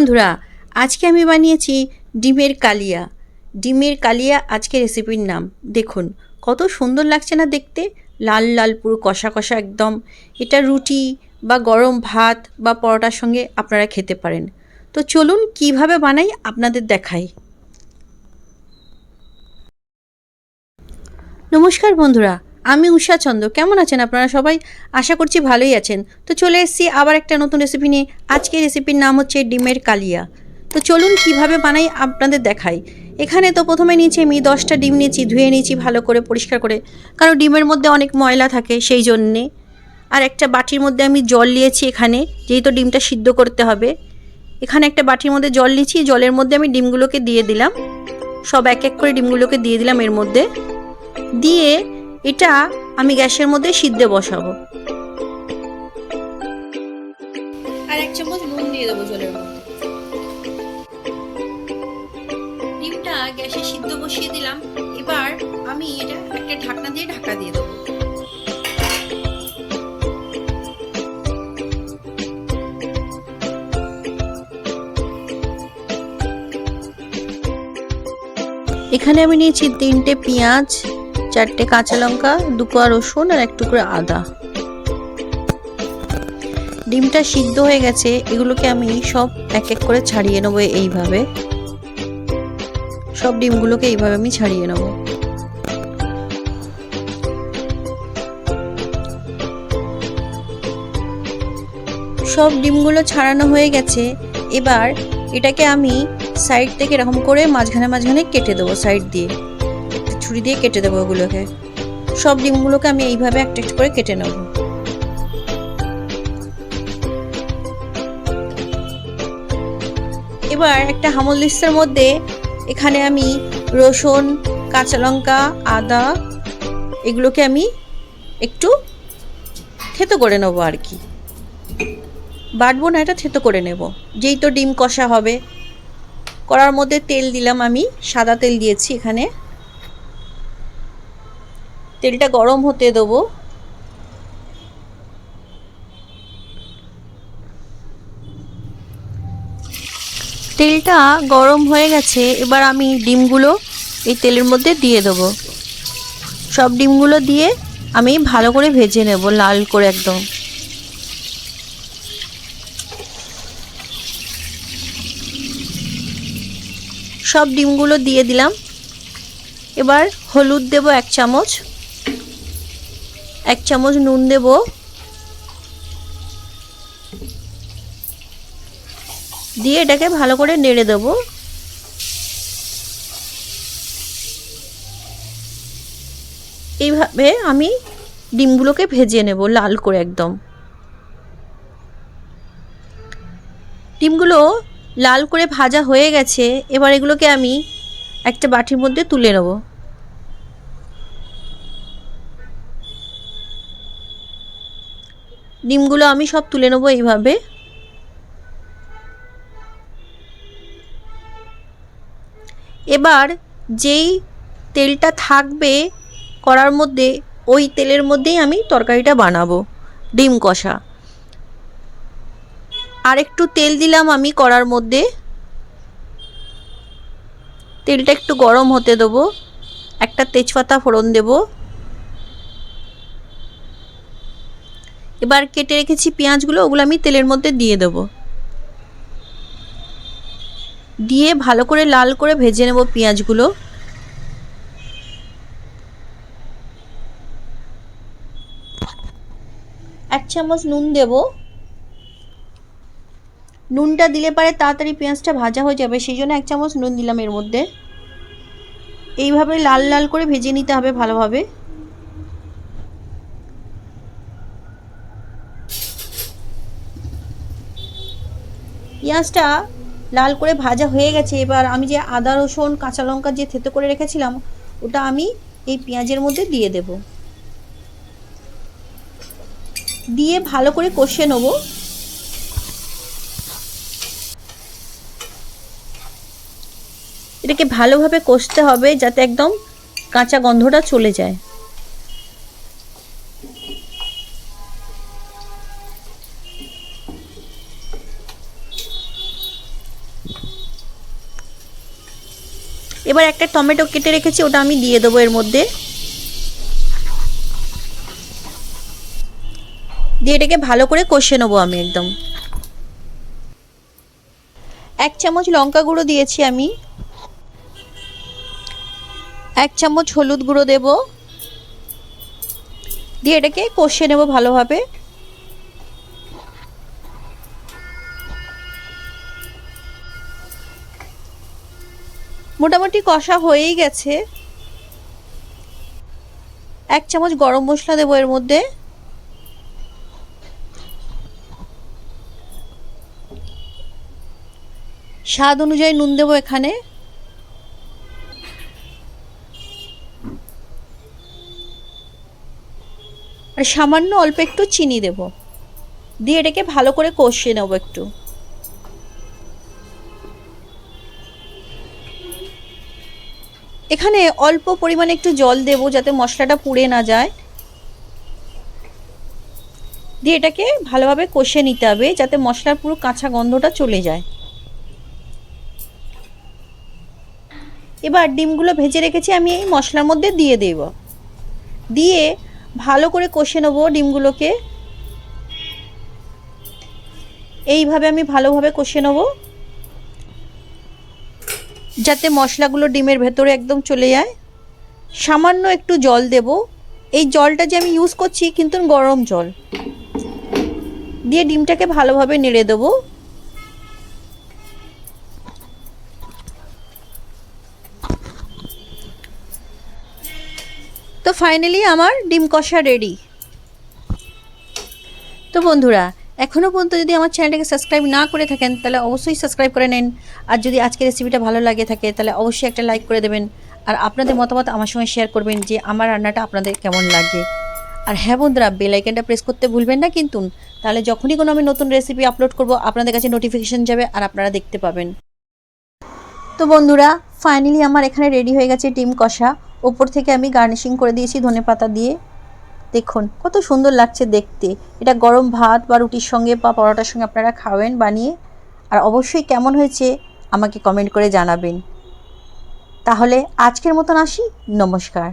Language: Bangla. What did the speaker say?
বন্ধুরা, আজকে আমি বানিয়েছি ডিমের কালিয়া। ডিমের কালিয়া আজকে রেসিপির নাম। দেখুন কত সুন্দর লাগছে না দেখতে, লাল লাল পুরো কষা কষা একদম। এটা রুটি বা গরম ভাত বা পরোটার সঙ্গে আপনারা খেতে পারেন। তো চলুন কিভাবে বানাই আপনাদের দেখাই। নমস্কার বন্ধুরা, আমি উষা চন্দ্র। কেমন আছেন আপনারা সবাই? আশা করছি ভালোই আছেন। তো চলে এসেছি আবার একটা নতুন রেসিপি নিয়ে। আজকের রেসিপির নাম হচ্ছে ডিমের কালিয়া। তো চলুন কিভাবে বানাই আপনাদের দেখাই। এখানে তো প্রথমে নিয়েছি আমি 10টা ডিম নিয়েছি, ধুয়ে নিয়েছি ভালো করে পরিষ্কার করে, কারণ ডিমের মধ্যে অনেক ময়লা থাকে সেই জন্যে। আর একটা বাটির মধ্যে আমি জল নিয়েছি এখানে, যেহেতু ডিমটা সিদ্ধ করতে হবে। এখানে একটা বাটির মধ্যে জল নিয়েছি, জলের মধ্যে আমি ডিমগুলোকে দিয়ে দিলাম। সব এক এক করে ডিমগুলোকে দিয়ে দিলাম এর মধ্যে। দিয়ে এটা আমি গ্যাসের মধ্যে সিদ্ধে বসাবো। আর 1 চামচ নুন দিয়ে দেবো জলের মধ্যে। ডিমটা গ্যাসে সিদ্ধ বসিয়ে দিলাম। এবার আমি এটা একটা ঢাকনা দিয়ে ঢাকা দিয়ে দেবো। এখানে আমি নিয়েছি 3টে পেঁয়াজ, 4টে কাঁচা লঙ্কা, 2 কোয়া রসুন আর 1 টুকরো আদা। ডিমটা সিদ্ধ হয়ে গেছে, এগুলোকে আমি সব এক এক করে ছাড়িয়ে নেবো। এইভাবে সব ডিমগুলোকে এইভাবে আমি ছাড়িয়ে নেব। সব ডিমগুলো ছাড়ানো হয়ে গেছে। এবার এটাকে আমি সাইড থেকে এরকম করে মাঝখানে মাঝখানে কেটে দেবো, সাইড দিয়ে একটা ছুরি দিয়ে কেটে দেবো ওগুলোকে। সব ডিমগুলোকে আমি এইভাবে একটা একটা করে কেটে নেব। এবার একটা হামানদিস্তার মধ্যে এখানে আমি রসুন, কাঁচা লঙ্কা, আদা এগুলোকে আমি একটু থেতো করে নেবো আর কি। বাটবো না, এটা থেতো করে নেব। যেই তো ডিম কষা হবে, কড়ার মধ্যে তেল দিলাম, আমি সাদা তেল দিয়েছি এখানে। তেলটা গরম হতে দেবো। তেলটা গরম হয়ে গেছে, এবার আমি ডিমগুলো এই তেলের মধ্যে দিয়ে দেবো। সব ডিমগুলো দিয়ে আমি ভালো করে ভেজে নেব, লাল করে একদম। সব ডিমগুলো দিয়ে দিলাম। এবার হলুদ দেব 1 চামচ, 1 চামচ নুন দেব, দিয়ে এটাকে ভালো করে নেড়ে দেব। এইভাবে আমি ডিমগুলোকে ভেজে নেব লাল করে একদম। ডিমগুলো লাল করে ভাজা হয়ে গেছে, এবার এগুলোকে আমি একটা বাটির মধ্যে তুলে নেব। ডিমগুলো আমি সব তুলে নেব এইভাবে। এবার যেই তেলটা থাকবে কড়ার মধ্যে, ওই তেলের মধ্যেই আমি তরকারিটা বানাবো, ডিম কষা। আর একটু তেল দিলাম আমি কড়ার মধ্যে। তেলটা একটু গরম হতে দেবো। একটা তেজপাতা ফোড়ন দেব। এবার কেটে রেখেছি পেঁয়াজগুলো, ওগুলো আমি তেলের মধ্যে দিয়ে দেবো। দিয়ে ভালো করে লাল করে ভেজে নেব পেঁয়াজগুলো। এক চামচ নুন দেব। নুনটা দিলে পরে তাড়াতাড়ি পেঁয়াজটা ভাজা হয়ে যাবে, সেই জন্য 1 চামচ নুন দিলাম এর মধ্যে। এইভাবে লাল লাল করে ভেজে নিতে হবে ভালোভাবে। পেঁয়াজটা লাল করে ভাজা হয়ে গেছে। এবার আমি যে আদা রসুন কাঁচা লঙ্কা যে থেতো করে রেখেছিলাম, ওটা আমি এই পেঁয়াজের মধ্যে দিয়ে দেব। দিয়ে ভালো করে কষিয়ে নেব। এটাকে ভালোভাবে কষতে হবে যাতে একদম কাঁচা গন্ধটা চলে যায়। এবার একটা টমেটো কেটে রেখেছি, ওটা আমি দিয়ে দেবো এর মধ্যে। দিয়ে এটাকে ভালো করে কষে নেবো আমি একদম। 1 চামচ লঙ্কা গুঁড়ো দিয়েছি আমি, 1 চামচ হলুদ গুঁড়ো দেব, দিয়ে এটাকে কষে নেব ভালোভাবে। মোটামুটি কষা হয়েই গেছে। 1 চামচ গরম মশলা দেবো এর মধ্যে, স্বাদ অনুযায়ী নুন দেবো এখানে, আর সামান্য অল্প একটু চিনি দেব, দিয়ে এটাকে ভালো করে কষিয়ে নেব একটু। এখানে অল্প পরিমাণে একটু জল দেব যাতে মশলাটা পুড়ে না যায়, দিয়ে এটাকে ভালোভাবে কষে নিতে হবে যাতে মশলার পুরো কাঁচা গন্ধটা চলে যায়। এবার ডিমগুলো ভেজে রেখেছি আমি এই মশলার মধ্যে দিয়ে দেব, দিয়ে ভালো করে কষে নেব ডিমগুলোকে। এইভাবে আমি ভালোভাবে কষে নেব যাতে মশলাগুলো ডিমের ভেতরে একদম চলে যায়। সামান্য একটু জল দেব, এই জলটা যে আমি ইউজ করছি কিন্তু গরম জল, দিয়ে ডিমটাকে ভালোভাবে নেড়ে দেবো। তো ফাইনালি আমার ডিম কষা রেডি। তো বন্ধুরা, এখনও পর্যন্ত যদি আমার চ্যানেলটাকে সাবস্ক্রাইব না করে থাকেন তাহলে অবশ্যই সাবস্ক্রাইব করে নিন, আর যদি আজকের রেসিপিটা ভালো লাগে থাকে তাহলে অবশ্যই একটা লাইক করে দেবেন, আর আপনাদের মতামত আমার সঙ্গে শেয়ার করবেন যে আমার রান্নাটা আপনাদের কেমন লাগে। আর হ্যাঁ বন্ধুরা, বেল আইকনটা প্রেস করতে ভুলবেন না কিন্তু, তাহলে যখনই কোনো আমি নতুন রেসিপি আপলোড করব আপনাদের কাছে নোটিফিকেশান যাবে আর আপনারা দেখতে পাবেন। তো বন্ধুরা, ফাইনালি আমার এখানে রেডি হয়ে গেছে ডিম কষা। ওপর থেকে আমি গার্নিশিং করে দিয়েছি ধনেপাতা দিয়ে। দেখুন কত সুন্দর লাগছে দেখতে। এটা গরম ভাত বা রুটির সঙ্গে বা পরোটার সঙ্গে আপনারা খাবেন বানিয়ে, আর অবশ্যই কেমন হয়েছে আমাকে কমেন্ট করে জানাবেন। তাহলে আজকের মতন আসি, নমস্কার।